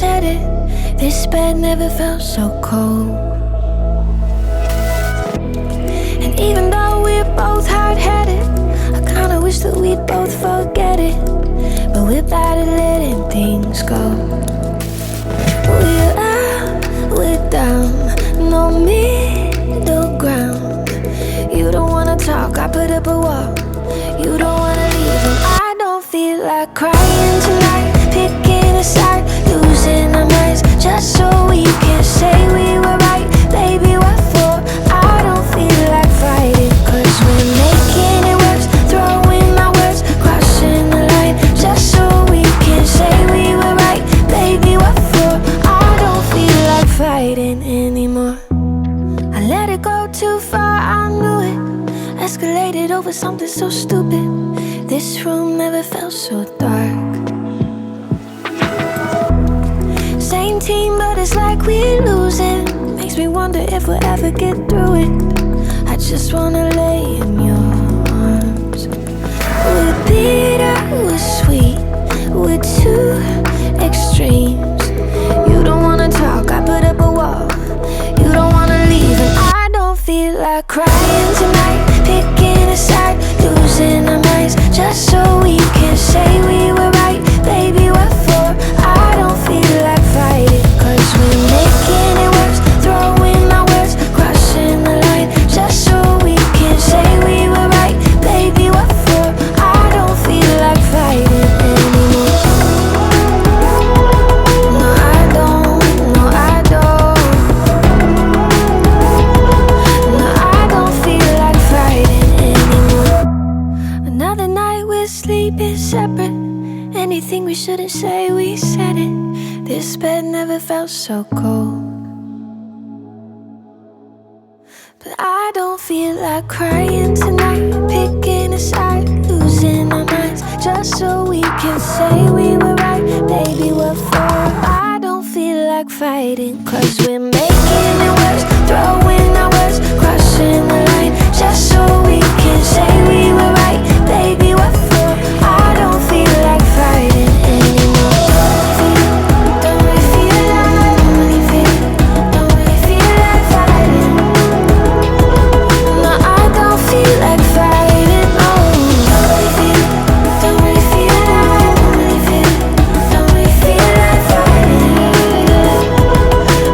said it. This bed never felt so cold. And even though we're both hard-headed, I kinda wish that we'd both forget it. But we're bad at letting things go. We're up, we're down, no middle ground. You don't wanna talk, I put up a wall. You don't wanna leave, and I don't feel like crying tonight. Picking a side, losing our minds, just so we can say we were right. Baby, what for? I don't feel like fighting, 'cause we're making it worse. Throwing my words, crossing the line, just so we can say we were right. Baby, what for? I don't feel like fighting anymore. I let it go too far, I knew it. Escalated over something so stupid. This room never felt so dark. Same team, but it's like we're losing. Makes me wonder if we'll ever get through it. I just wanna lay in your arms. We're bitter, we're sweet, we're two extremes. You don't wanna talk, I put up a wall. You don't wanna leave, and I don't feel like crying tonight. Picking a side, losing our minds, just so we can say we were right. Baby, what for? I don't feel like fighting, 'cause we're making it worse. Throwing my words, crossing the line, just so we can say we were right. Baby, what for? I don't feel like fighting anymore. No, I don't. No, I don't. No, I don't feel like fighting anymore. Another night we're sleeping separate. Anything we shouldn't say, we said it. This bed never felt so cold. But I don't feel like crying tonight. Picking a side, losing our minds, just so we can say we were right. Baby, what for? I don't feel like fighting, 'cause we're making it worse. Throwing our words, crossing the line, just so we can say we were right. Baby, what for? I don't feel like fighting anymore. Don't really feel like, don't really feel like fighting. No, I don't feel like fighting. Oh, don't really feel like, don't really feel like fighting.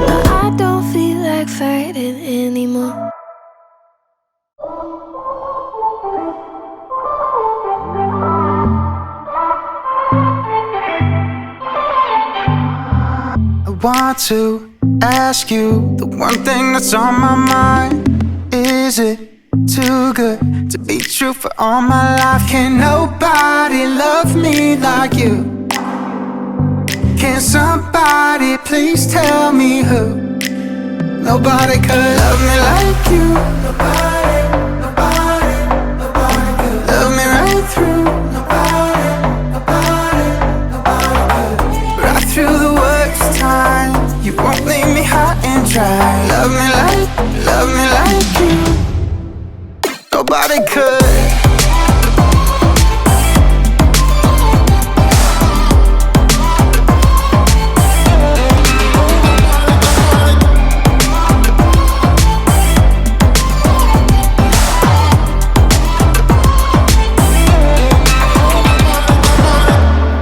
No, I don't feel like fighting anymore. I want to ask you the one thing that's on my mind. Is it too good to be true for all my life? Can nobody love me like you? Can somebody please tell me who? Nobody could love me like you. Nobody could love me right through. Nobody could. Right through the worst time, you won't leave me high and dry. Love me like you. Nobody could.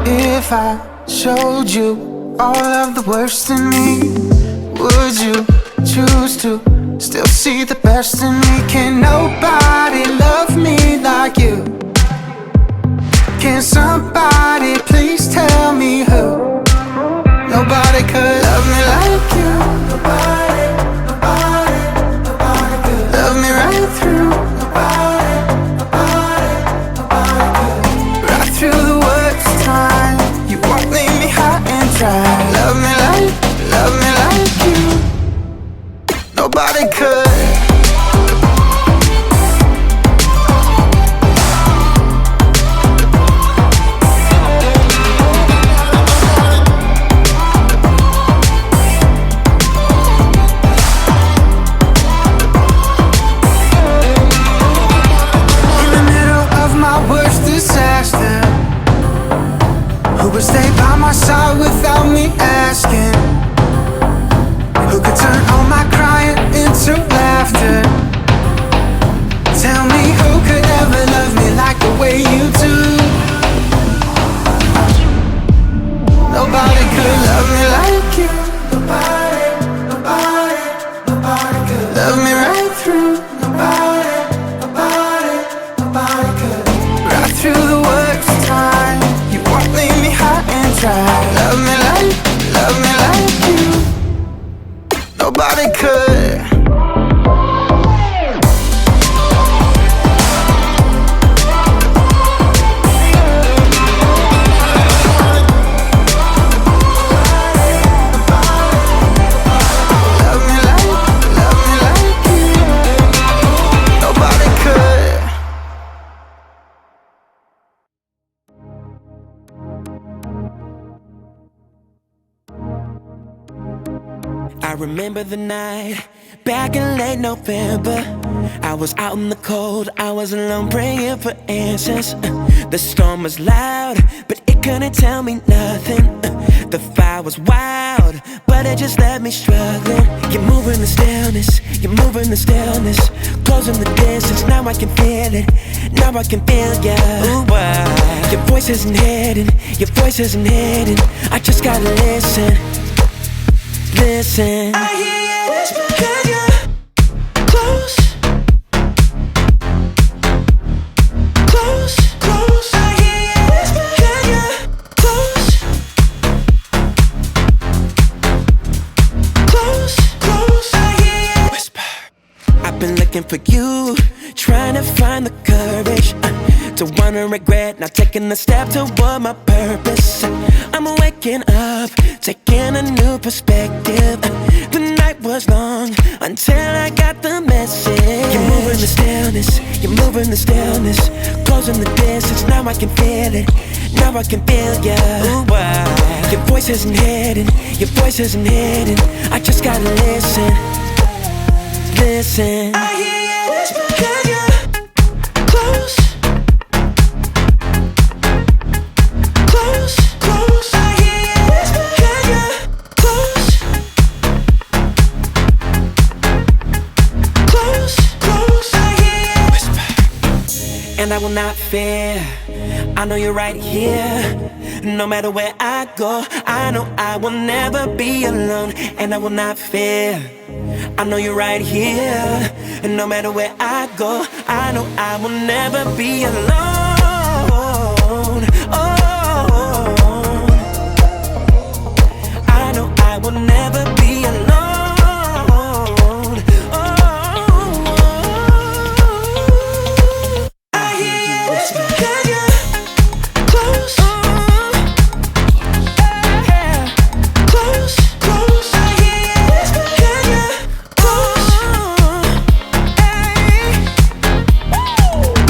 If I showed you all of the worst in me, would you choose to still see the best in me? Can nobody love me like you? Can somebody please tell me who? Nobody could love me like you. Nobody could love me right through. Nobody could. Right through the worst time, you won't leave me high and dry. Love me like you. Nobody could. love me like you. Nobody, nobody, nobody could love me right through. Nobody, nobody, nobody could. Right through the worst time, you won't leave me high and dry. Love me like you. Nobody could. I remember the night back in late November. I was out in the cold, I was alone praying for answers. The storm was loud, but it couldn't tell me nothing. The fire was wild, but it just left me struggling. You're moving the stillness, you're moving the stillness, closing the distance, now I can feel it. Now I can feel ya. Ooh, your voice isn't hidden, your voice isn't hidden. I just gotta listen. Listen, I hear you whisper, can you close, close, close? I hear you whisper, can you close, close, close? I hear you whisper. I've been looking for you, trying to find the courage to wanna regret not taking the step toward my purpose. I'm waking up, taking a new perspective. The night was long until I got the message. You're moving the stillness, you're moving the stillness, closing the distance, now I can feel it. Now I can feel ya. Ooh, your voice isn't hidden, your voice isn't hidden. I just gotta listen, listen. I hear you whisper, can you close, close, close? I hear you whisper, can you close, close, close? I hear you whisper. And I will not fear, I know you're right here. No matter where I go, I know I will never be alone. And I will not fear, I know you're right here. And no matter where I go, I know I will never be alone. Oh, I know I will never be alone. Oh, I hear you whisper, can you close, close, close? I hear you whisper, can you close,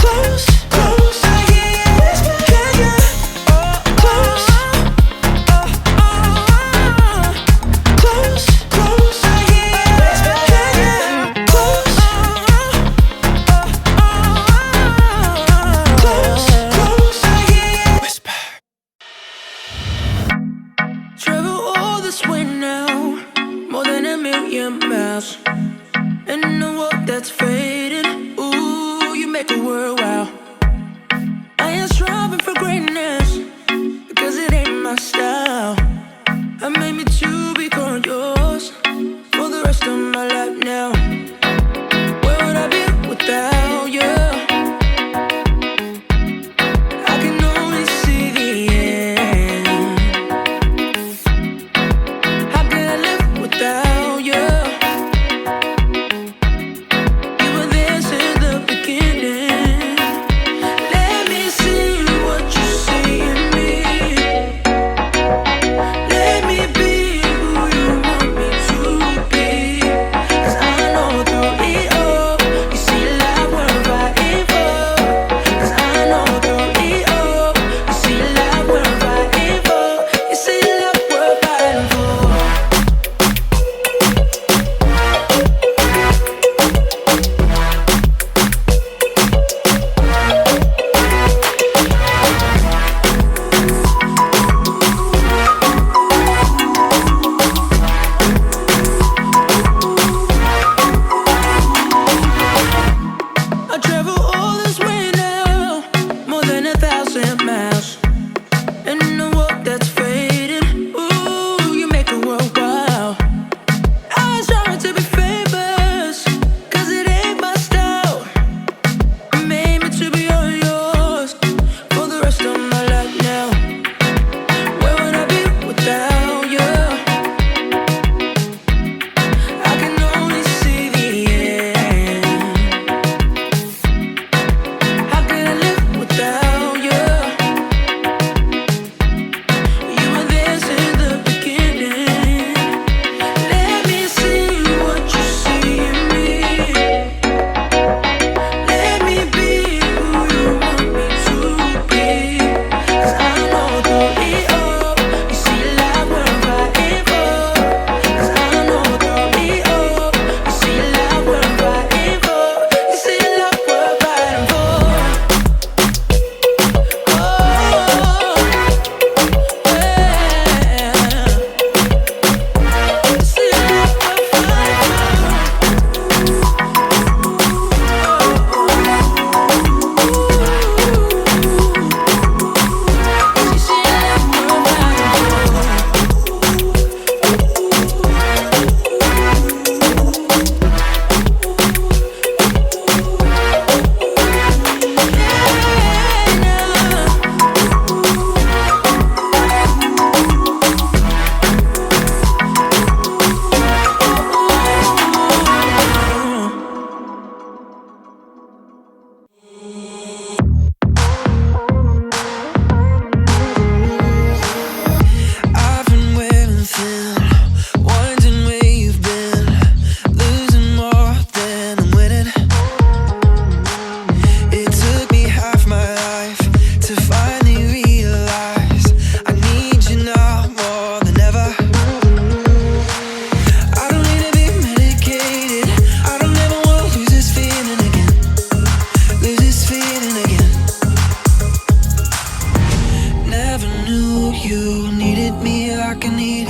close, close? I hear you whisper, can you close, close, close? I hear you whisper, can you close, close, close? I hear you whisper. Travel all this way now, more than a million miles. And in a world that's fading, ooh, you make the world wow. I ain't striving for greatness, because it ain't my style. I made me to become yours for the rest of my life now. Where would I be without you? I can only see the end. How can I live without you? You were there since the beginning. Let me see what you see in me. Let me be who you want me to be. 'Cause I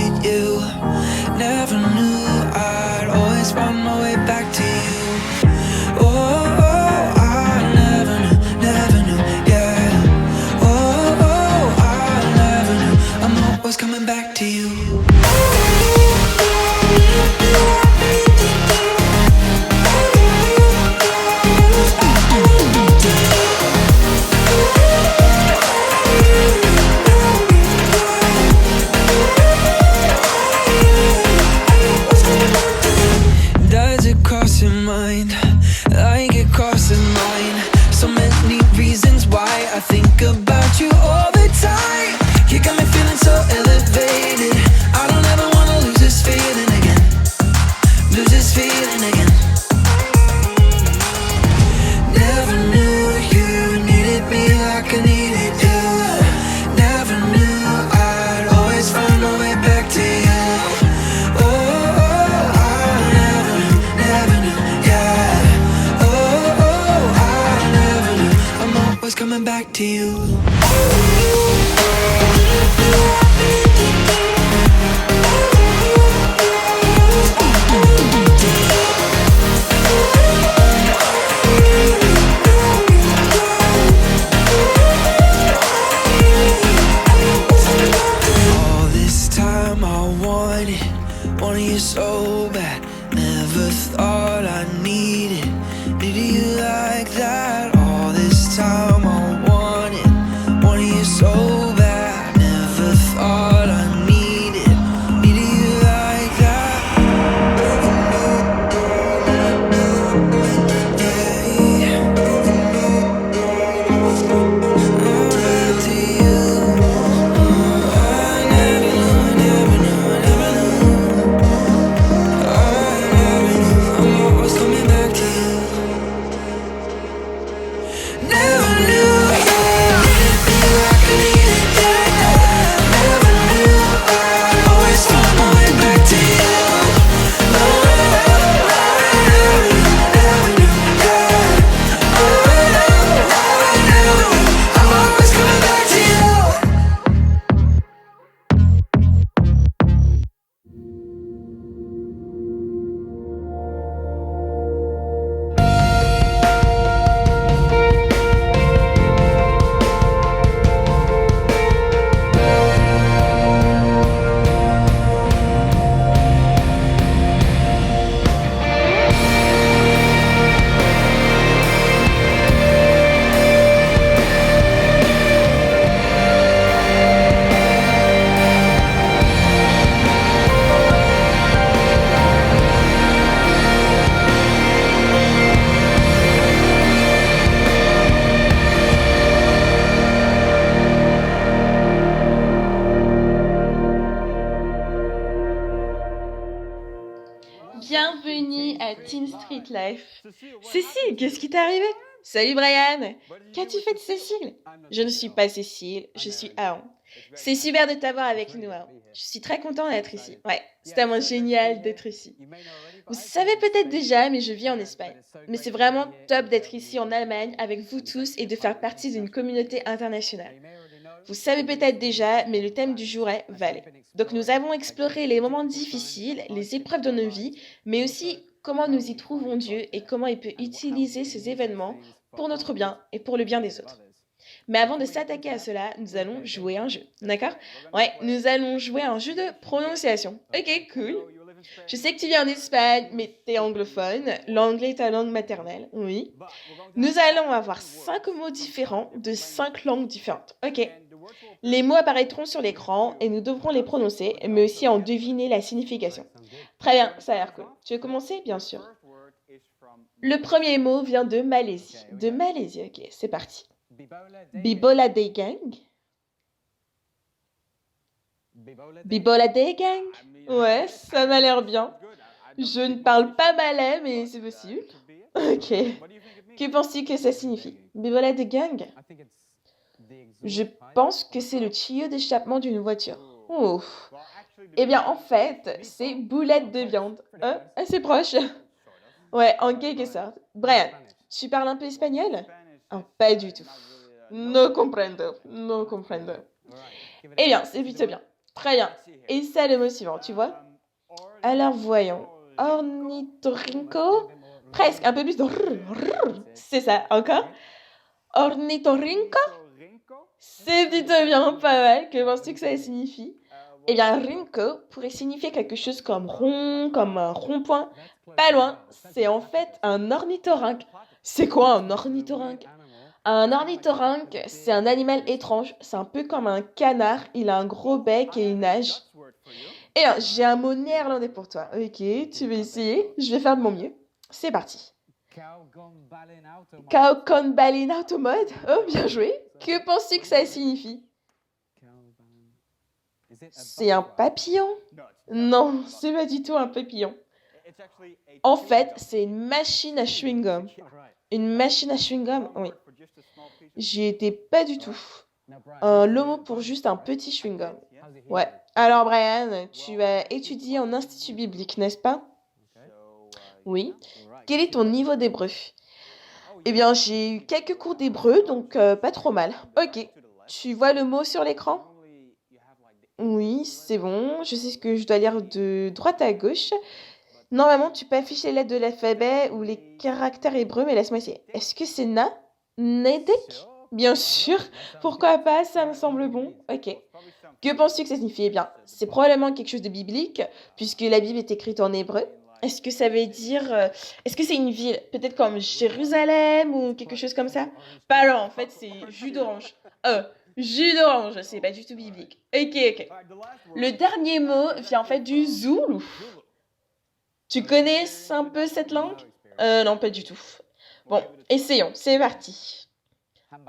needed you. Never knew I'd always find my way back to you. Oh, I never knew, yeah. Oh, I never knew I'm always coming back to you. Does it cross your mind, like it crosses mine? So many reasons why I think about you all the time. You got me feeling so elevated. I don't ever wanna lose this feeling again. Lose this feeling again. Never knew you needed me like I needed you. Never knew I'd always find my way back to you. Oh, I never knew, yeah. Oh, I never knew I'm always coming back to you. All this time I wanted you so bad. Never thought I needed you like that. All this time I wanted you so bad. Never thought I needed you like that. Yeah. I'm back to you. I never knew. I'm always coming back to you. Never knew you needed me like I needed you. Never knew I'd always find my way back to you. Never knew, yeah. I'm always coming back to you. Bienvenue à Teen Street Life. Cécile, qu'est-ce qui t'est arrivé? Salut Brian. Qu'as-tu fait de Cécile? Je ne suis pas Cécile, je suis Aon. C'est super de t'avoir avec nous, Aon. Je suis très content d'être ici. Ouais, c'est tellement génial d'être ici. Vous savez peut-être déjà, mais je vis en Espagne. Mais c'est vraiment top d'être ici en Allemagne avec vous tous et de faire partie d'une communauté internationale. Vous savez peut-être déjà, mais le thème du jour est Vallée. Donc nous avons exploré les moments difficiles, les épreuves de nos vies, mais aussi comment nous y trouvons Dieu et comment il peut utiliser ces événements pour notre bien et pour le bien des autres. Mais avant de s'attaquer à cela, nous allons jouer un jeu, d'accord? Ouais, nous allons jouer un jeu de prononciation. Ok, cool. Je sais que tu vis en Espagne, mais t'es anglophone. L'anglais est ta langue maternelle, oui. Nous allons avoir 5 mots différents de 5 langues différentes. Ok. Les mots apparaîtront sur l'écran et nous devrons les prononcer, mais aussi en deviner la signification. Très bien, ça a l'air cool. Tu veux commencer? Bien sûr. Le premier mot vient de Malaisie. De Malaisie, ok, c'est parti. Bibola Day Gang. Bibola Day Gang. Ouais, ça m'a l'air bien. Je ne parle pas malais, mais c'est possible. Ok. Que penses-tu que ça signifie? Bibola Day Gang. Je pense que c'est le tuyau d'échappement d'une voiture. Oh. Eh bien, en fait, c'est boulette de viande. Assez proche. Ouais, en quelque sorte. Brian, tu parles un peu espagnol? Oh, pas du tout. No comprendo. No comprendo. Eh bien, c'est plutôt bien. Très bien. Et c'est le mot suivant, tu vois? Alors voyons. Ornithorynco. Presque, un peu plus de c'est ça, encore? Ornithorynco? C'est plutôt bien, pas mal. Que penses-tu que ça signifie? Eh bien, rynco pourrait signifier quelque chose comme rond, comme un rond-point. Pas loin, c'est en fait un ornithorynque. C'est quoi un ornithorynque? Un ornithorynque, c'est un animal étrange. C'est un peu comme un canard. Il a un gros bec et il nage. Et bien, j'ai un mot néerlandais pour toi. Ok, tu veux essayer? Je vais faire de mon mieux. C'est parti. Kaukonbalin automode. Oh, bien joué. Que penses-tu que ça signifie? C'est un papillon? Non, c'est pas du tout un papillon. En fait, c'est une machine à chewing-gum. Une machine à chewing-gum? Oui. J'y étais pas du tout. Le mot pour juste un petit chewing-gum. Ouais. Alors, Brian, tu as étudié en institut biblique, n'est-ce pas? Oui. Quel est ton niveau d'hébreu? Eh bien, j'ai eu quelques cours d'hébreu, donc pas trop mal. Ok. Tu vois le mot sur l'écran? Oui, c'est bon. Je sais ce que je dois lire de droite à gauche. Normalement, tu peux afficher les lettres de l'alphabet ou les caractères hébreux, mais laisse-moi essayer. Est-ce que c'est Na? Nedek? Bien sûr. Pourquoi pas? Ça me semble bon. Ok. Que penses-tu que ça signifie? Eh bien, c'est probablement quelque chose de biblique, puisque la Bible est écrite en hébreu. Est-ce que ça veut dire... est-ce que c'est une ville? Peut-être comme Jérusalem ou quelque chose comme ça? Pas là, en fait, c'est jus d'orange. Jus d'orange, c'est pas du tout biblique. Ok. Le dernier mot vient en fait du Zoulou. Tu connais un peu cette langue? Non, pas du tout. Bon, essayons, c'est parti.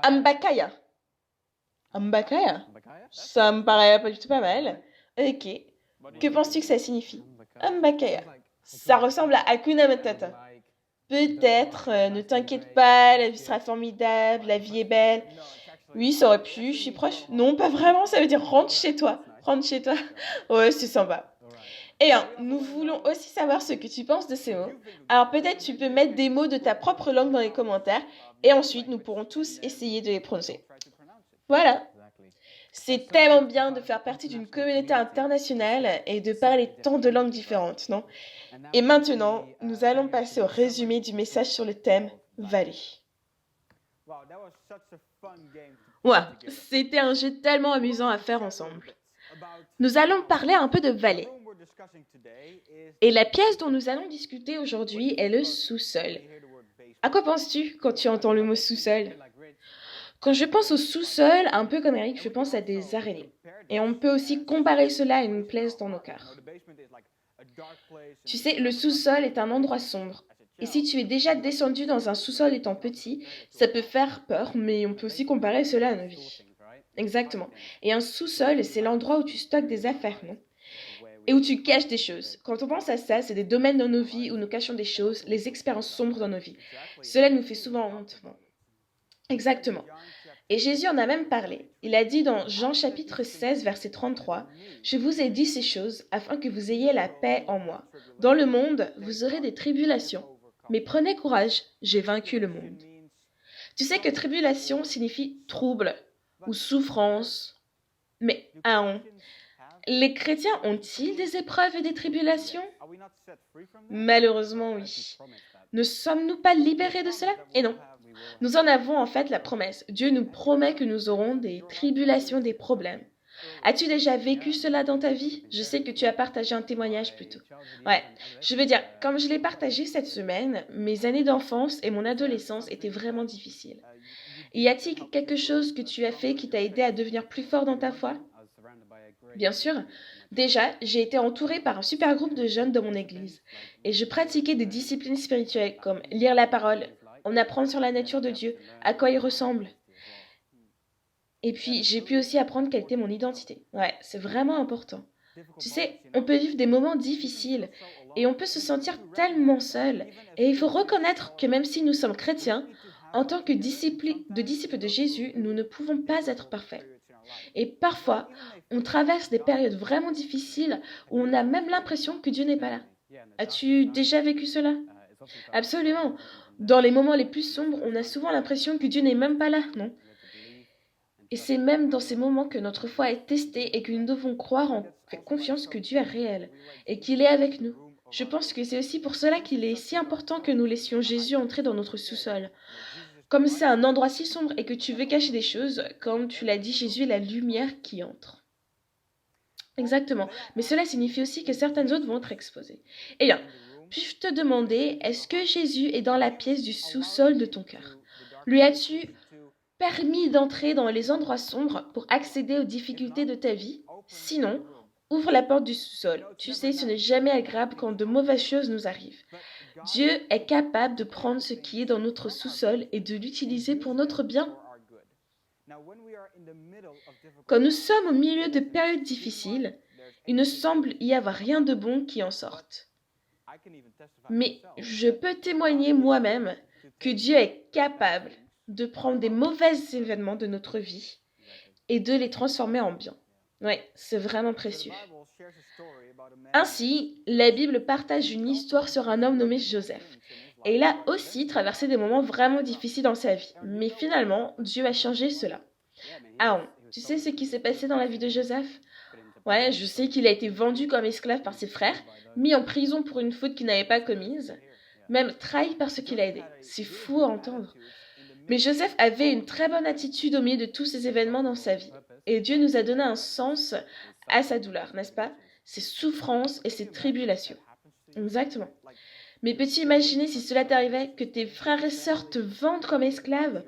Ambakaya. Ambakaya? Ça me paraît pas du tout pas mal. Ok. Que penses-tu que ça signifie? Ambakaya. Ça ressemble à Hakuna Matata. Peut-être, ne t'inquiète pas, la vie sera formidable, la vie est belle. Oui, ça aurait pu, je suis proche. Non, pas vraiment, ça veut dire rentre chez toi. Rentre chez toi. Ouais, c'est sympa. Et bien, nous voulons aussi savoir ce que tu penses de ces mots. Alors peut-être tu peux mettre des mots de ta propre langue dans les commentaires et ensuite nous pourrons tous essayer de les prononcer. Voilà. C'est tellement bien de faire partie d'une communauté internationale et de parler tant de langues différentes, non? Et maintenant, nous allons passer au résumé du message sur le thème Vallée. Ouais, c'était un jeu tellement amusant à faire ensemble. Nous allons parler un peu de vallée. Et la pièce dont nous allons discuter aujourd'hui est le sous-sol. À quoi penses-tu quand tu entends le mot sous-sol? Quand je pense au sous-sol, un peu comme Eric, je pense à des araignées. Et on peut aussi comparer cela à une place dans nos cœurs. Tu sais, le sous-sol est un endroit sombre. Et si tu es déjà descendu dans un sous-sol étant petit, ça peut faire peur, mais on peut aussi comparer cela à nos vies. Exactement. Et un sous-sol, c'est l'endroit où tu stockes des affaires, non? Et où tu caches des choses. Quand on pense à ça, c'est des domaines dans nos vies où nous cachons des choses, les expériences sombres dans nos vies. Cela nous fait souvent honte, non? Exactement. Et Jésus en a même parlé. Il a dit dans Jean chapitre 16, verset 33, « Je vous ai dit ces choses afin que vous ayez la paix en moi. Dans le monde, vous aurez des tribulations. Mais prenez courage, j'ai vaincu le monde. » Tu sais que tribulation signifie trouble ou souffrance. Mais les chrétiens ont-ils des épreuves et des tribulations? Malheureusement, oui. Ne sommes-nous pas libérés de cela? Et non. Nous en avons en fait la promesse. Dieu nous promet que nous aurons des tribulations, des problèmes. As-tu déjà vécu cela dans ta vie? Je sais que tu as partagé un témoignage plus tôt. Ouais, je veux dire, comme je l'ai partagé cette semaine, mes années d'enfance et mon adolescence étaient vraiment difficiles. Y a-t-il quelque chose que tu as fait qui t'a aidé à devenir plus fort dans ta foi? Bien sûr. Déjà, j'ai été entourée par un super groupe de jeunes de mon église. Et je pratiquais des disciplines spirituelles comme lire la parole, en apprendre sur la nature de Dieu, à quoi il ressemble. Et puis, j'ai pu aussi apprendre quelle était mon identité. Ouais, c'est vraiment important. Tu sais, on peut vivre des moments difficiles et on peut se sentir tellement seul. Et il faut reconnaître que même si nous sommes chrétiens, en tant que disciples de Jésus, nous ne pouvons pas être parfaits. Et parfois, on traverse des périodes vraiment difficiles où on a même l'impression que Dieu n'est pas là. As-tu déjà vécu cela? Absolument. Dans les moments les plus sombres, on a souvent l'impression que Dieu n'est même pas là, non? Et c'est même dans ces moments que notre foi est testée et que nous devons croire en faire confiance que Dieu est réel et qu'il est avec nous. Je pense que c'est aussi pour cela qu'il est si important que nous laissions Jésus entrer dans notre sous-sol. Comme c'est un endroit si sombre et que tu veux cacher des choses, comme tu l'as dit, Jésus est la lumière qui entre. Exactement. Mais cela signifie aussi que certaines autres vont être exposées. Eh bien, puis-je te demander, est-ce que Jésus est dans la pièce du sous-sol de ton cœur? Lui as-tu permis d'entrer dans les endroits sombres pour accéder aux difficultés de ta vie? Sinon, ouvre la porte du sous-sol. Tu sais, ce n'est jamais agréable quand de mauvaises choses nous arrivent. Dieu est capable de prendre ce qui est dans notre sous-sol et de l'utiliser pour notre bien. Quand nous sommes au milieu de périodes difficiles, il ne semble y avoir rien de bon qui en sorte. Mais je peux témoigner moi-même que Dieu est capable de prendre des mauvais événements de notre vie et de les transformer en bien. Oui, c'est vraiment précieux. Ainsi, la Bible partage une histoire sur un homme nommé Joseph. Et il a aussi traversé des moments vraiment difficiles dans sa vie. Mais finalement, Dieu a changé cela. Ah, tu sais ce qui s'est passé dans la vie de Joseph? Ouais, je sais qu'il a été vendu comme esclave par ses frères, mis en prison pour une faute qu'il n'avait pas commise, même trahi par ceux qu'il a aidés. C'est fou à entendre. Mais Joseph avait une très bonne attitude au milieu de tous ces événements dans sa vie. Et Dieu nous a donné un sens à sa douleur, n'est-ce pas? Ses souffrances et ses tribulations. Exactement. Mais peux-tu imaginer si cela t'arrivait, que tes frères et sœurs te vendent comme esclave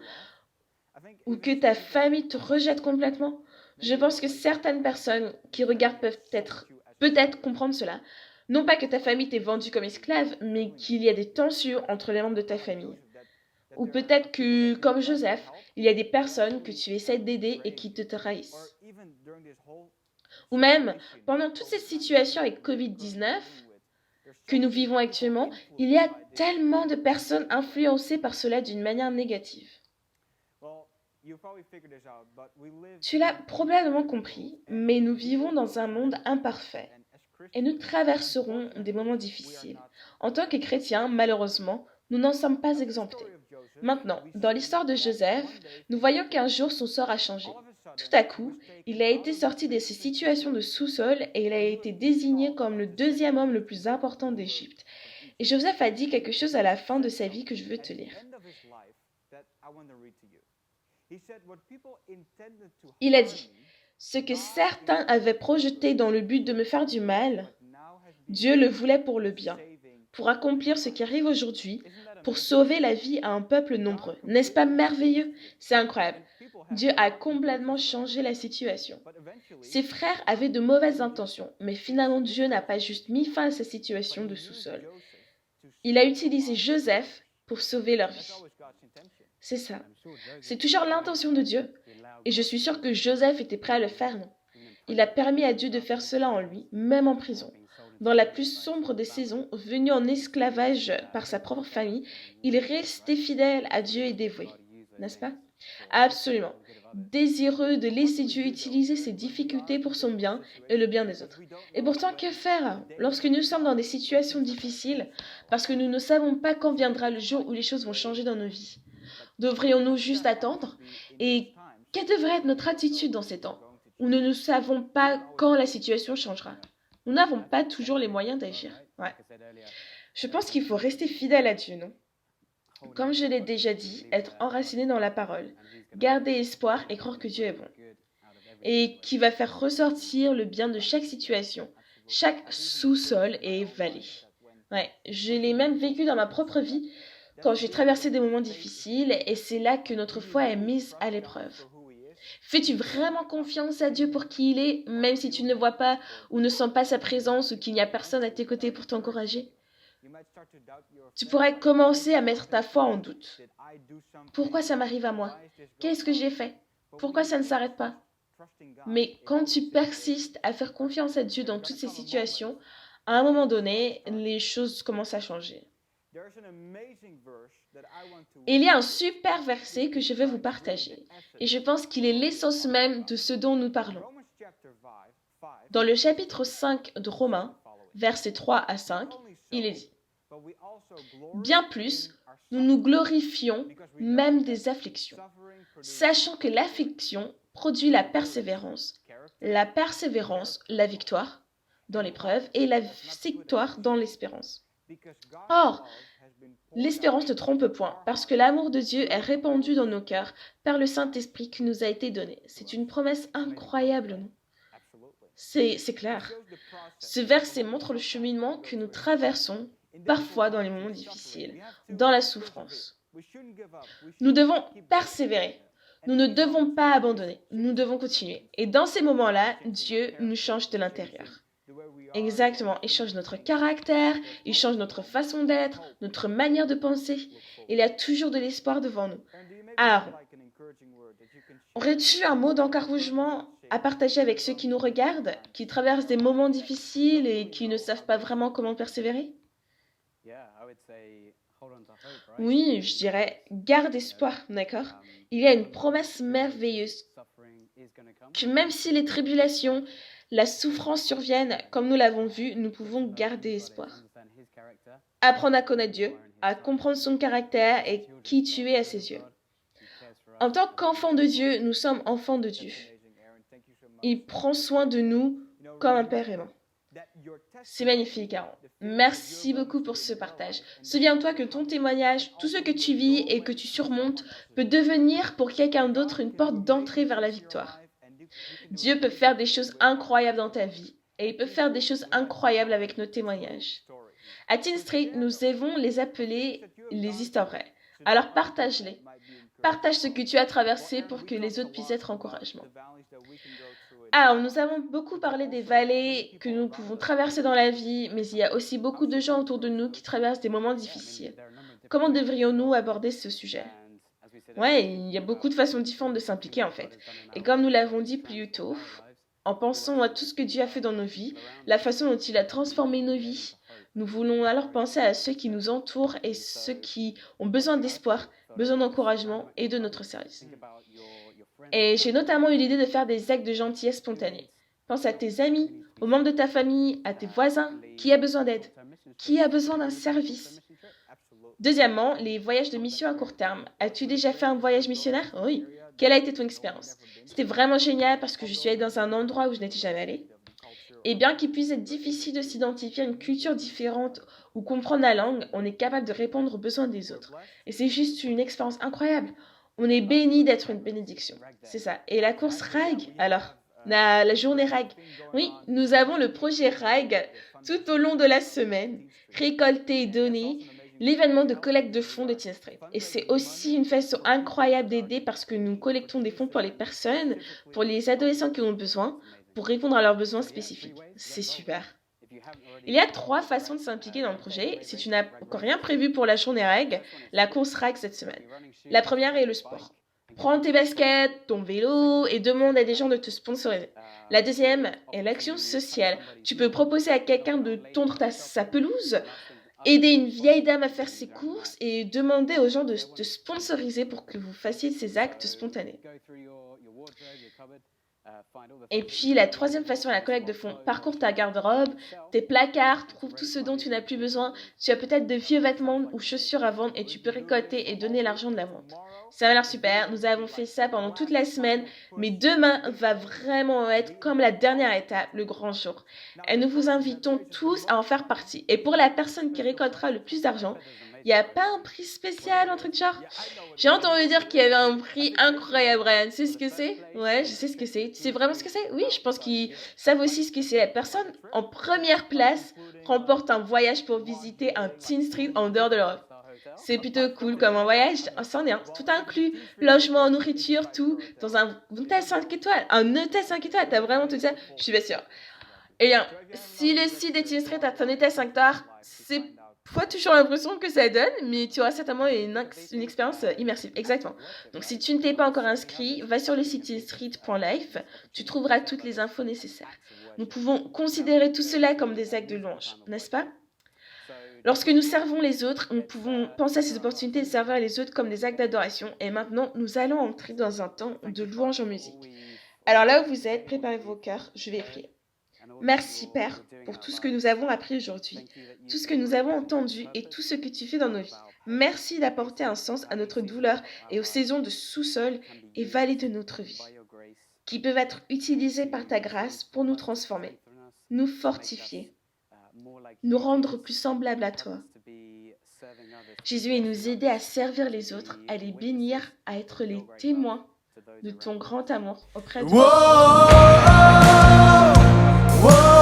ou que ta famille te rejette complètement? Je pense que certaines personnes qui regardent peuvent peut-être comprendre cela. Non pas que ta famille t'ait vendu comme esclave, mais qu'il y a des tensions entre les membres de ta famille. Ou peut-être que, comme Joseph, il y a des personnes que tu essaies d'aider et qui te trahissent. Ou même, pendant toutes ces situations avec Covid-19 que nous vivons actuellement, il y a tellement de personnes influencées par cela d'une manière négative. Tu l'as probablement compris, mais nous vivons dans un monde imparfait et nous traverserons des moments difficiles. En tant que chrétiens, malheureusement, nous n'en sommes pas exemptés. Maintenant, dans l'histoire de Joseph, nous voyons qu'un jour son sort a changé. Tout à coup, il a été sorti de ses situations de sous-sol et il a été désigné comme le deuxième homme le plus important d'Égypte. Et Joseph a dit quelque chose à la fin de sa vie que je veux te lire. Il a dit, « Ce que certains avaient projeté dans le but de me faire du mal, Dieu le voulait pour le bien, pour accomplir ce qui arrive aujourd'hui, pour sauver la vie à un peuple nombreux. N'est-ce pas merveilleux? C'est incroyable. Dieu a complètement changé la situation. Ses frères avaient de mauvaises intentions, mais finalement Dieu n'a pas juste mis fin à sa situation de sous-sol. Il a utilisé Joseph pour sauver leur vie. C'est ça. C'est toujours l'intention de Dieu. Et je suis sûre que Joseph était prêt à le faire, non? Il a permis à Dieu de faire cela en lui, même en prison. Dans la plus sombre des saisons, venu en esclavage par sa propre famille, il restait fidèle à Dieu et dévoué. N'est-ce pas? Absolument. Désireux de laisser Dieu utiliser ses difficultés pour son bien et le bien des autres. Et pourtant, que faire lorsque nous sommes dans des situations difficiles, parce que nous ne savons pas quand viendra le jour où les choses vont changer dans nos vies? Devrions-nous juste attendre? Et quelle devrait être notre attitude dans ces temps où nous ne savons pas quand la situation changera? Nous n'avons pas toujours les moyens d'agir. Ouais. Je pense qu'il faut rester fidèle à Dieu, non? Comme je l'ai déjà dit, être enraciné dans la parole, garder espoir et croire que Dieu est bon. Et qui va faire ressortir le bien de chaque situation, chaque sous-sol et vallée. Ouais, je l'ai même vécu dans ma propre vie quand j'ai traversé des moments difficiles et c'est là que notre foi est mise à l'épreuve. Fais-tu vraiment confiance à Dieu pour qui il est, même si tu ne le vois pas ou ne sens pas sa présence ou qu'il n'y a personne à tes côtés pour t'encourager? Tu pourrais commencer à mettre ta foi en doute. Pourquoi ça m'arrive à moi? Qu'est-ce que j'ai fait? Pourquoi ça ne s'arrête pas? Mais quand tu persistes à faire confiance à Dieu dans toutes ces situations, à un moment donné, les choses commencent à changer. Il y a un super verset que je vais vous partager, et je pense qu'il est l'essence même de ce dont nous parlons. Dans le chapitre 5 de Romains, versets 3 à 5, il est dit, « Bien plus, nous nous glorifions même des afflictions, sachant que l'affliction produit la persévérance, la victoire dans l'épreuve et la victoire dans l'espérance. Or, l'espérance ne trompe point, parce que l'amour de Dieu est répandu dans nos cœurs par le Saint-Esprit qui nous a été donné. C'est une promesse incroyable, non? C'est clair. Ce verset montre le cheminement que nous traversons parfois dans les moments difficiles, dans la souffrance. Nous devons persévérer. Nous ne devons pas abandonner. Nous devons continuer. Et dans ces moments-là, Dieu nous change de l'intérieur. Exactement. Il change notre caractère, il change notre façon d'être, notre manière de penser. Il y a toujours de l'espoir devant nous. Aaron, aurais-tu un mot d'encouragement à partager avec ceux qui nous regardent, qui traversent des moments difficiles et qui ne savent pas vraiment comment persévérer? Oui, je dirais, garde espoir, d'accord? Il y a une promesse merveilleuse que même si les tribulations, la souffrance surviennent, comme nous l'avons vu, nous pouvons garder espoir. Apprendre à connaître Dieu, à comprendre son caractère et qui tu es à ses yeux. En tant qu'enfants de Dieu, nous sommes enfants de Dieu. Il prend soin de nous comme un père aimant. C'est magnifique, Aaron. Merci beaucoup pour ce partage. Souviens-toi que ton témoignage, tout ce que tu vis et que tu surmontes, peut devenir pour quelqu'un d'autre une porte d'entrée vers la victoire. Dieu peut faire des choses incroyables dans ta vie et il peut faire des choses incroyables avec nos témoignages. À Teen Street, nous aimons les appeler les histoires vraies. Alors partage-les. Partage ce que tu as traversé pour que les autres puissent être encouragement. Alors, nous avons beaucoup parlé des vallées que nous pouvons traverser dans la vie, mais il y a aussi beaucoup de gens autour de nous qui traversent des moments difficiles. Comment devrions-nous aborder ce sujet? Ouais, il y a beaucoup de façons différentes de s'impliquer en fait. Et comme nous l'avons dit plus tôt, en pensant à tout ce que Dieu a fait dans nos vies, la façon dont il a transformé nos vies, nous voulons alors penser à ceux qui nous entourent et ceux qui ont besoin d'espoir, besoin d'encouragement et de notre service. Et j'ai notamment eu l'idée de faire des actes de gentillesse spontanés. Pense à tes amis, aux membres de ta famille, à tes voisins, qui a besoin d'aide, qui a besoin d'un service. Deuxièmement, les voyages de mission à court terme. As-tu déjà fait un voyage missionnaire? Oui. Quelle a été ton expérience? C'était vraiment génial parce que je suis allée dans un endroit où je n'étais jamais allée. Et bien qu'il puisse être difficile de s'identifier à une culture différente ou comprendre la langue, on est capable de répondre aux besoins des autres. Et c'est juste une expérience incroyable. On est béni d'être une bénédiction. C'est ça. Et la course RAG, alors, la journée RAG. Oui, nous avons le projet RAG tout au long de la semaine. Récolter et donner, l'événement de collecte de fonds de Teen Street. Et c'est aussi une façon incroyable d'aider parce que nous collectons des fonds pour les personnes, pour les adolescents qui ont besoin, pour répondre à leurs besoins spécifiques. C'est super. Il y a 3 façons de s'impliquer dans le projet. Si tu n'as encore rien prévu pour la journée RAG, la course RAG cette semaine. La première est le sport. Prends tes baskets, ton vélo et demande à des gens de te sponsoriser. La deuxième est l'action sociale. Tu peux proposer à quelqu'un de tondre sa pelouse, aider une vieille dame à faire ses courses et demander aux gens de te sponsoriser pour que vous fassiez ces actes spontanés. Et puis la troisième façon est la collecte de fonds. Parcours ta garde-robe, tes placards, trouve tout ce dont tu n'as plus besoin. Tu as peut-être de vieux vêtements ou chaussures à vendre et tu peux récolter et donner l'argent de la vente. Ça a l'air super, nous avons fait ça pendant toute la semaine, mais demain va vraiment être comme la dernière étape, le grand jour. Et nous vous invitons tous à en faire partie. Et pour la personne qui récoltera le plus d'argent, il n'y a pas un prix spécial, un truc genre? J'ai entendu dire qu'il y avait un prix incroyable, Brian. Tu sais ce que c'est? Ouais, je sais ce que c'est. Tu sais vraiment ce que c'est? Oui, je pense qu'ils savent aussi ce que c'est. La personne en première place remporte un voyage pour visiter un Teen Street en dehors de l'Europe. C'est plutôt cool comme un voyage, c'en est un. Tout inclus, logement, nourriture, tout, dans un hôtel 5 étoiles. Un hôtel 5 étoiles, t'as vraiment tout ça? Je suis pas sûre. Eh bien, si le site des Teen Street est un hôtel 5 étoiles, c'est pas toujours l'impression que ça donne, mais tu auras certainement une expérience immersive. Exactement. Donc, si tu ne t'es pas encore inscrit, va sur le site teenstreet.life. Tu trouveras toutes les infos nécessaires. Nous pouvons considérer tout cela comme des actes de louange, n'est-ce pas? Lorsque nous servons les autres, nous pouvons penser à ces opportunités de servir les autres comme des actes d'adoration. Et maintenant, nous allons entrer dans un temps de louange en musique. Alors là où vous êtes, préparez vos cœurs, je vais prier. Merci Père pour tout ce que nous avons appris aujourd'hui, tout ce que nous avons entendu et tout ce que tu fais dans nos vies. Merci d'apporter un sens à notre douleur et aux saisons de sous-sol et vallées de notre vie. qui peuvent être utilisés par ta grâce pour nous transformer, nous fortifier, nous rendre plus semblables à toi. Jésus, et nous aider à servir les autres, à les bénir, à être les témoins de ton grand amour auprès de Whoa, whoa,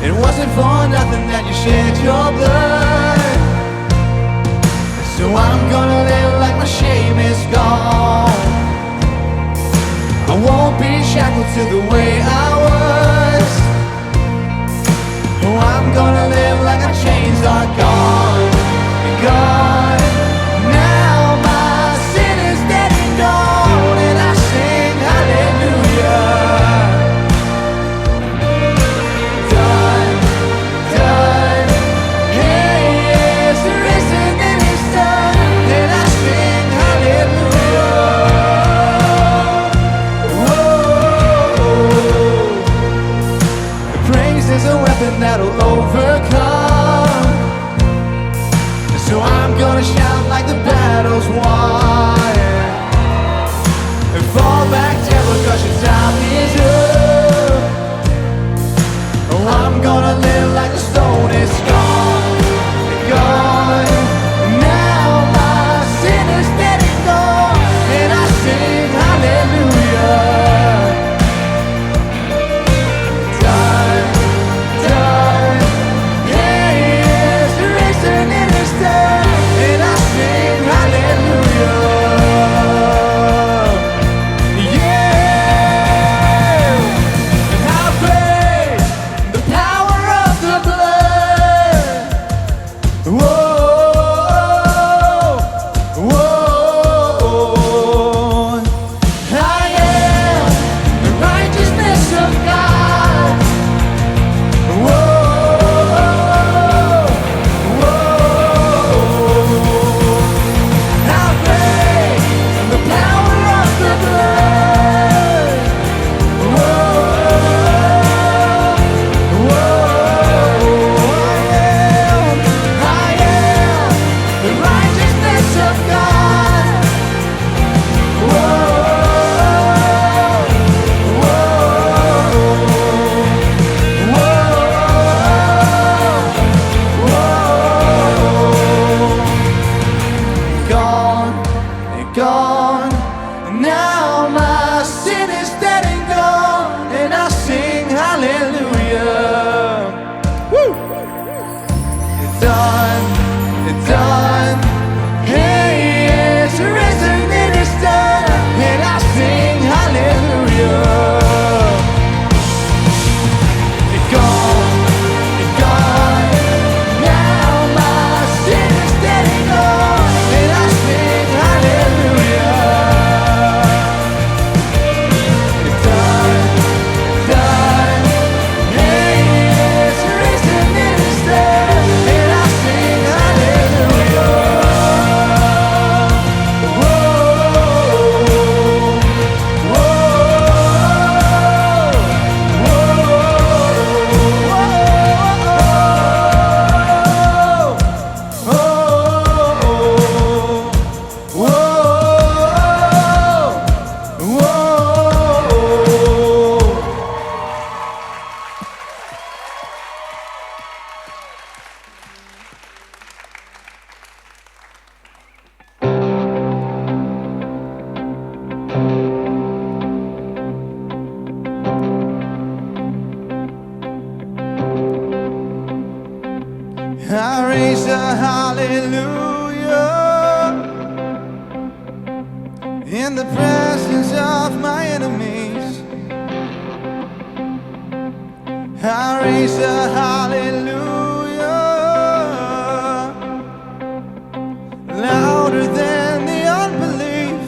It wasn't for nothing that you shed your blood. So I'm gonna live like my shame is gone. I won't be shackled to the way I was. Oh, I'm gonna live like my chains are gone, gone. Now my sin is dead and gone, and I sing hallelujah. Done, done. Hey, yes, the risen and it's done, and I sing hallelujah. Whoa, praise is a weapon that'll overcome. So I'm gonna shout like the battle's won, and fall back, devil, 'cause your time is up. Oh, I'm gonna live like the stone is gone, gone. Now my sin is dead and gone, and I sing hallelujah. Done, done. Yeah, yes, the risen and it's done, and I sing hallelujah. Yeah, and how great the power of the blood. Whoa, whoa. I am the righteousness of God. Whoa, whoa. How great the power of the blood. Whoa, I am the righteousness of God. Whoa, gone, they're gone. Now my sin is dead and gone, and I sing hallelujah. Woo! It's done, it's done. Hey, it's risen and it's done, and I sing hallelujah. It's gone, it's gone. Now my sin is dead and gone, and I sing hallelujah. It's done, done. Hey, it's risen and it's done, and I sing hallelujah. I raise a hallelujah in the presence of my enemies. I raise a hallelujah louder than the unbelief.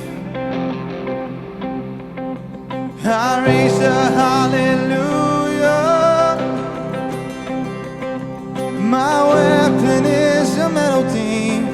I raise a hallelujah. My weapon is a melody.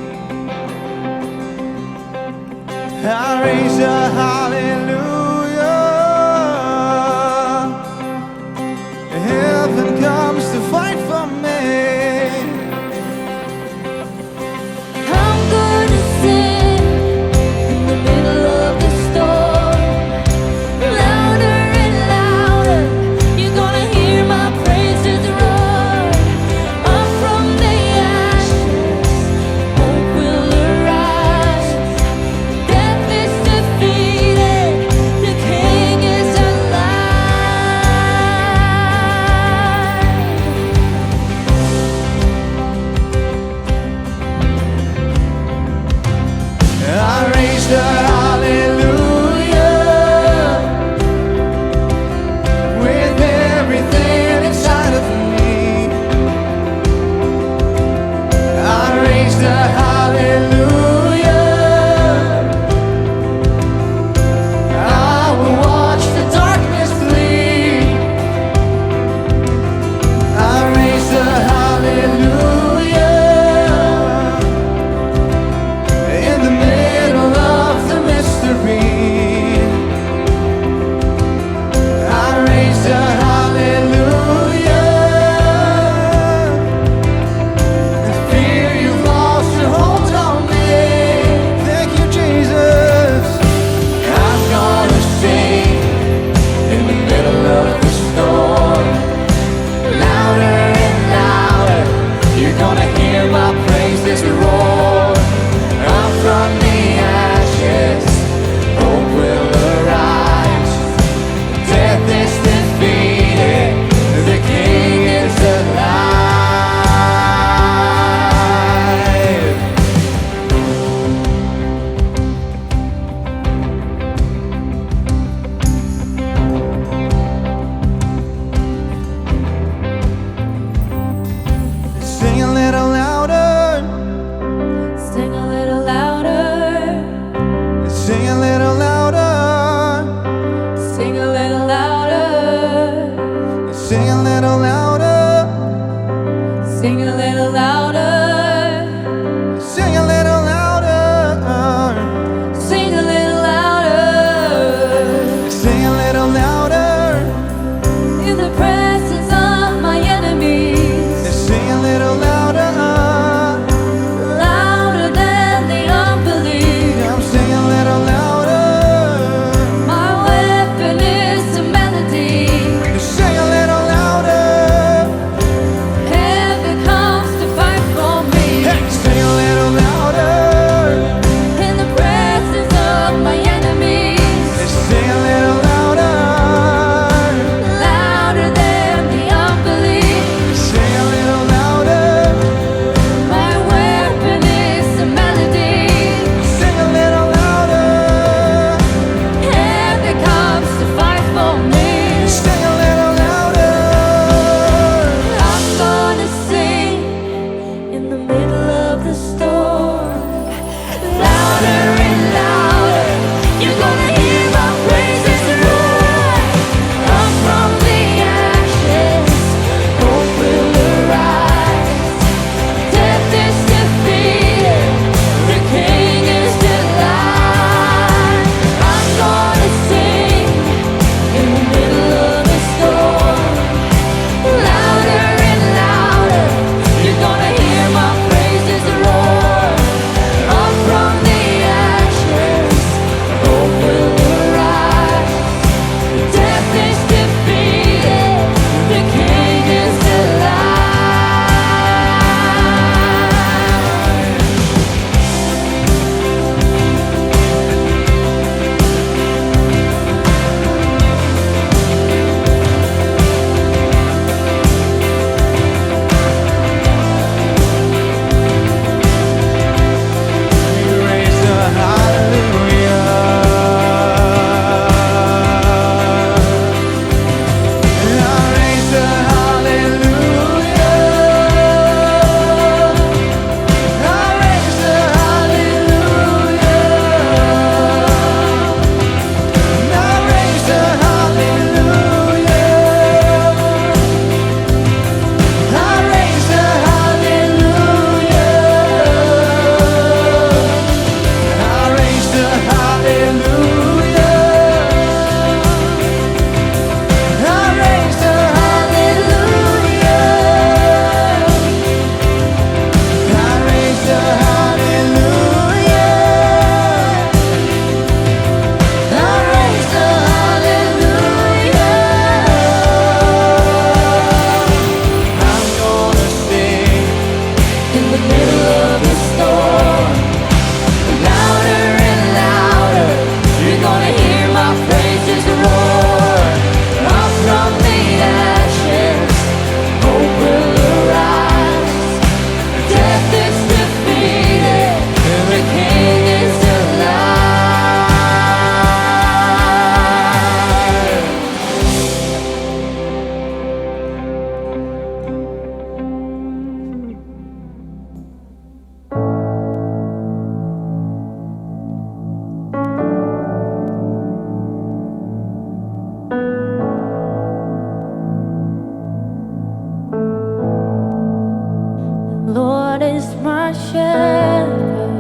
my shepherd.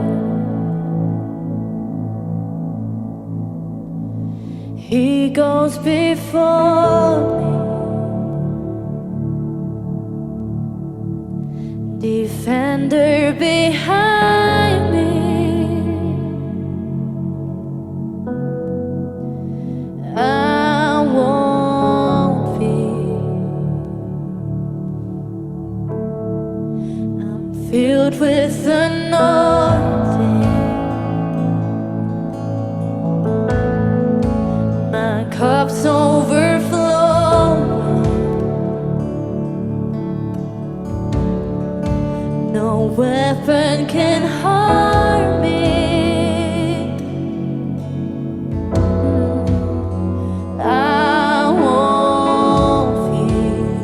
He goes before me, defender behind me. I won't fear. I'm filled with anointing. My cup's overflowing. No weapon can harm me. I won't fear.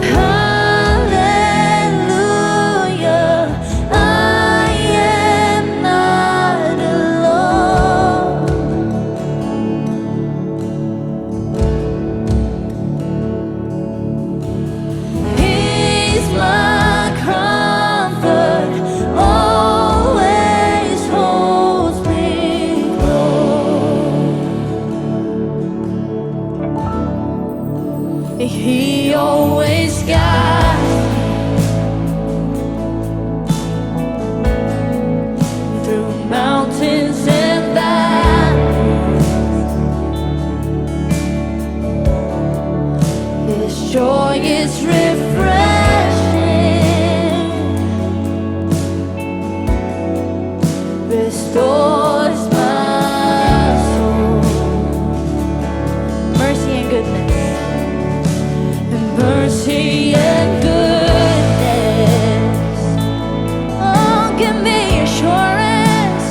Hallelujah, I am not alone. He's my comfort, always holds me close. He always guides me through mountains and valleys. His joy is refreshing, restores my soul. Mercy and goodness, and mercy and goodness. Oh, give me assurance,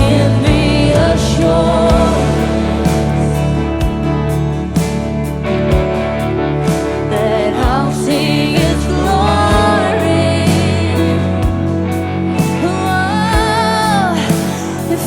give me assurance that I'll see His glory. Oh, if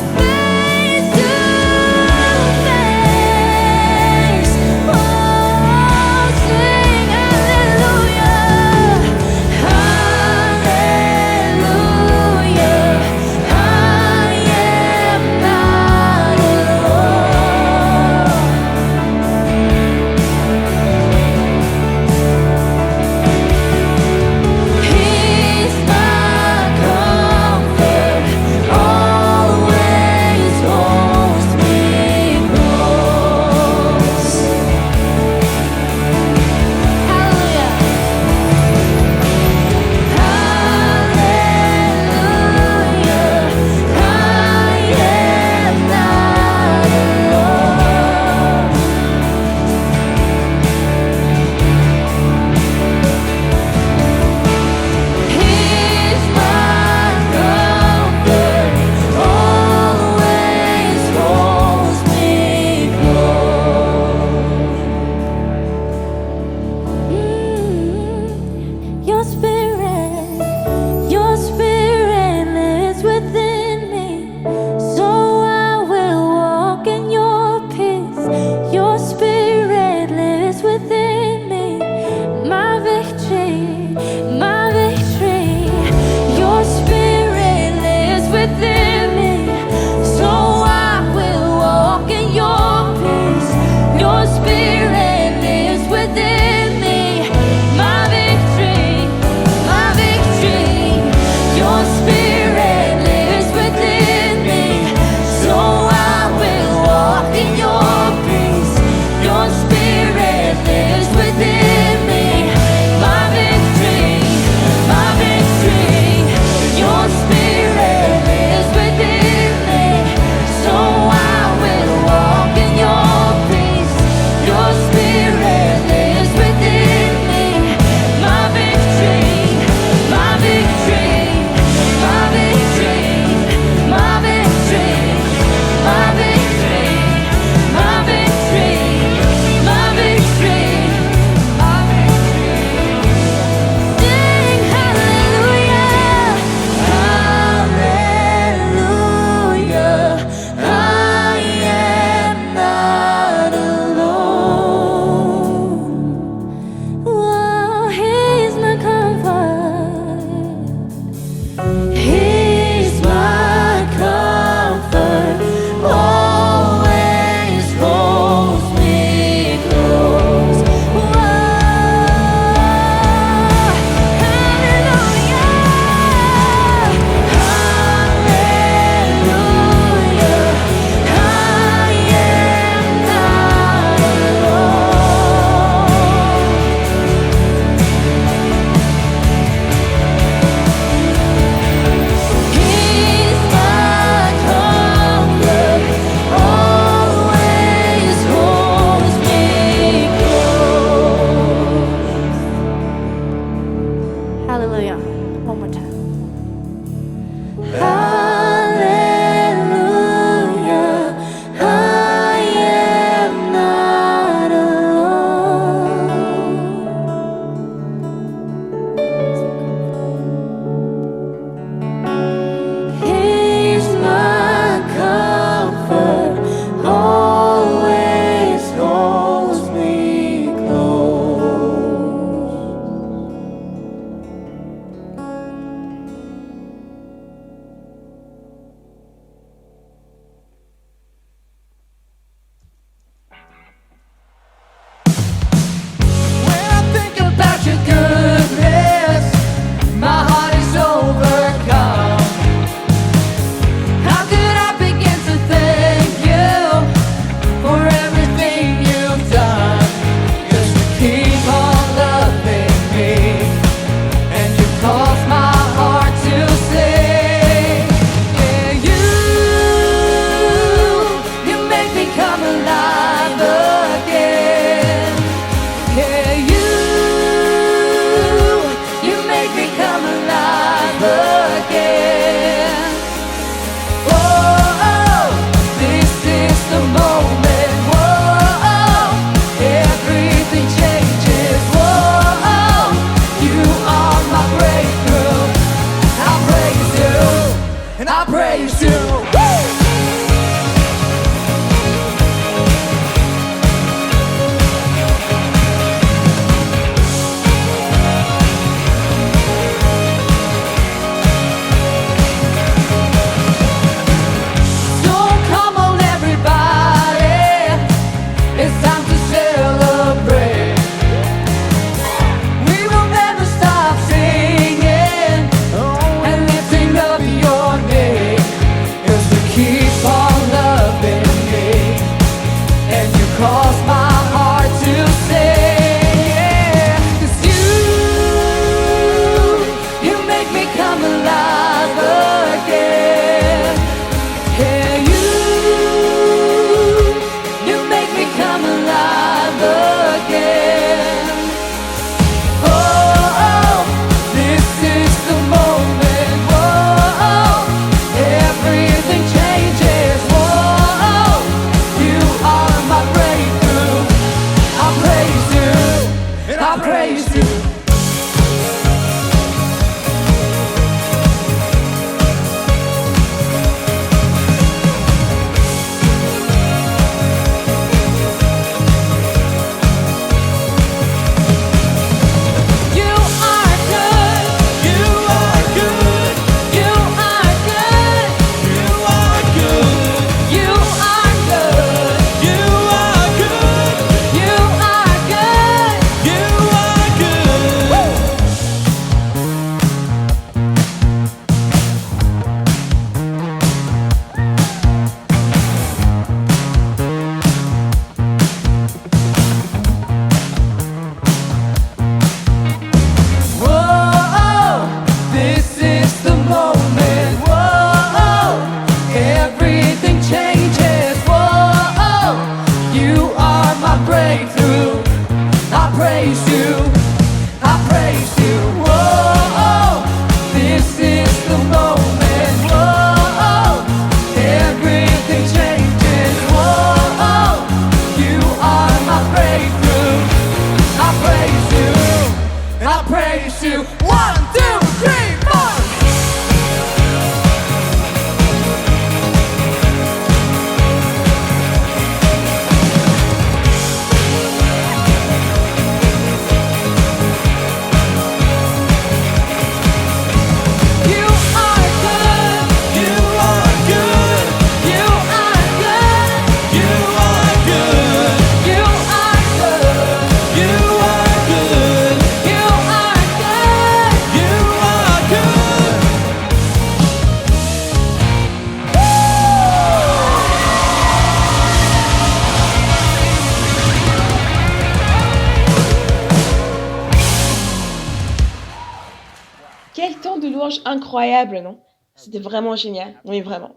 échange incroyable, non? C'était vraiment génial, oui, vraiment.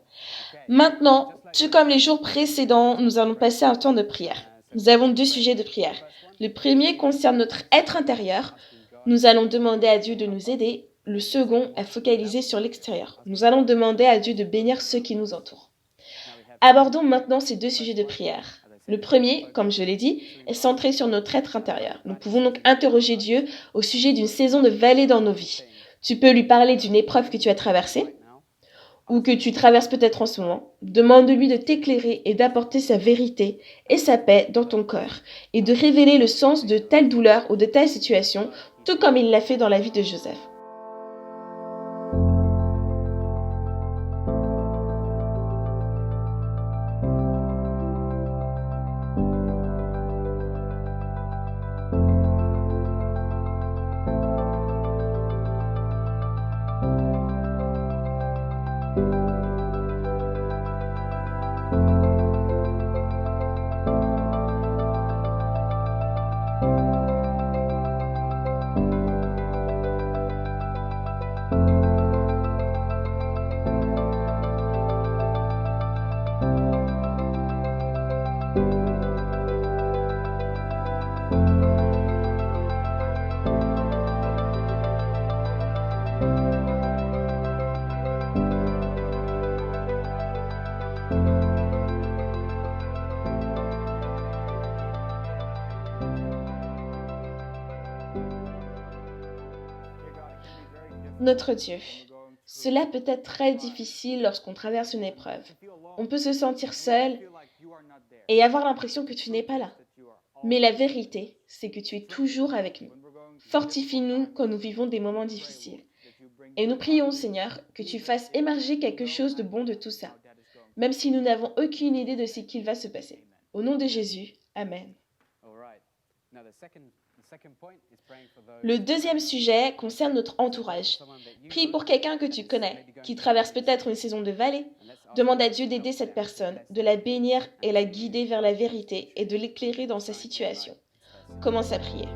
Maintenant, tout comme les jours précédents, nous allons passer un temps de prière. Nous avons deux sujets de prière. Le premier concerne notre être intérieur. Nous allons demander à Dieu de nous aider. Le second est focalisé sur l'extérieur. Nous allons demander à Dieu de bénir ceux qui nous entourent. Abordons maintenant ces deux sujets de prière. Le premier, comme je l'ai dit, est centré sur notre être intérieur. Nous pouvons donc interroger Dieu au sujet d'une saison de vallée dans nos vies. Tu peux lui parler d'une épreuve que tu as traversée ou que tu traverses peut-être en ce moment. Demande-lui de t'éclairer et d'apporter sa vérité et sa paix dans ton cœur et de révéler le sens de telle douleur ou de telle situation, tout comme il l'a fait dans la vie de Joseph. Notre Dieu. Cela peut être très difficile lorsqu'on traverse une épreuve. On peut se sentir seul et avoir l'impression que tu n'es pas là. Mais la vérité, c'est que tu es toujours avec nous. Fortifie-nous quand nous vivons des moments difficiles. Et nous prions, Seigneur, que tu fasses émerger quelque chose de bon de tout ça, même si nous n'avons aucune idée de ce qu'il va se passer. Au nom de Jésus, Amen. Le deuxième sujet concerne notre entourage. Prie pour quelqu'un que tu connais, qui traverse peut-être une saison de vallée. Demande à Dieu d'aider cette personne, de la bénir et la guider vers la vérité et de l'éclairer dans sa situation. Commence à prier.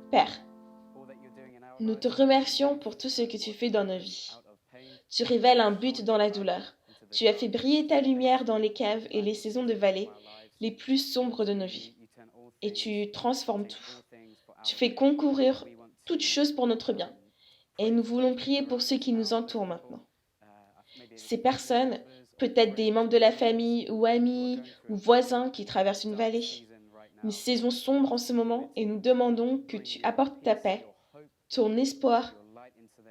Père, nous te remercions pour tout ce que tu fais dans nos vies. Tu révèles un but dans la douleur. Tu as fait briller ta lumière dans les caves et les saisons de vallée les plus sombres de nos vies. Et tu transformes tout. Tu fais concourir toutes choses pour notre bien. Et nous voulons prier pour ceux qui nous entourent maintenant. Ces personnes, peut-être des membres de la famille ou amis ou voisins qui traversent une vallée, une saison sombre en ce moment, et nous demandons que tu apportes ta paix, ton espoir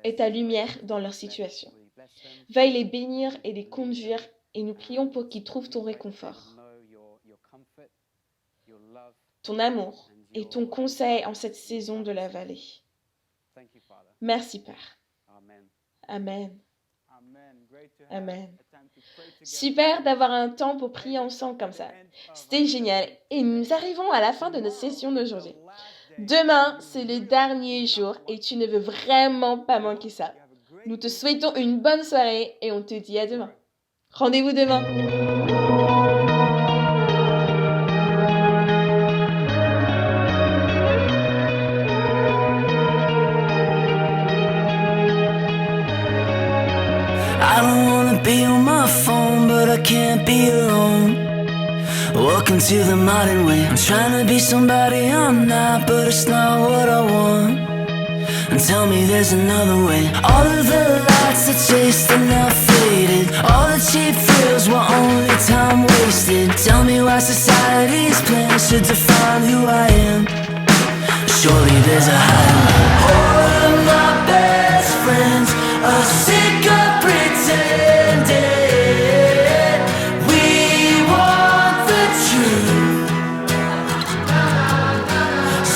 et ta lumière dans leur situation. Veuille les bénir et les conduire, et nous prions pour qu'ils trouvent ton réconfort, ton amour et ton conseil en cette saison de la vallée. Merci, Père. Amen. Amen. Super d'avoir un temps pour prier ensemble comme ça. C'était génial. Et nous arrivons à la fin de notre session d'aujourd'hui. Demain, c'est le dernier jour et tu ne veux vraiment pas manquer ça. Nous te souhaitons une bonne soirée et on te dit à demain. Rendez-vous demain. I don't wanna be on my phone, but I can't be alone. Welcome to the modern way. I'm trying to be somebody I'm not, but it's not what I want. And tell me there's another way. All of the lights that chased are now faded. All the cheap thrills were only time wasted. Tell me why society's plans should define who I am. Surely there's a higher way. All of my best friends are sick of pretending. We want the truth.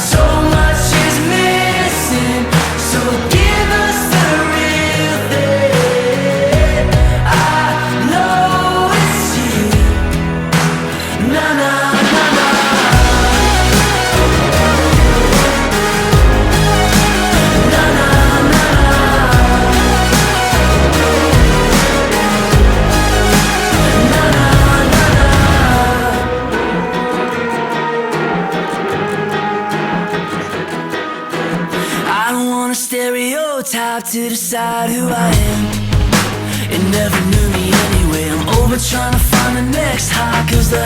So much is missing, so give us the real thing. I know it's you. Na na na na. Na na na na. Na na na na. I don't want a stereotype to decide who I am. It never knew me anyway. I'm over trying to find the next high, 'cause the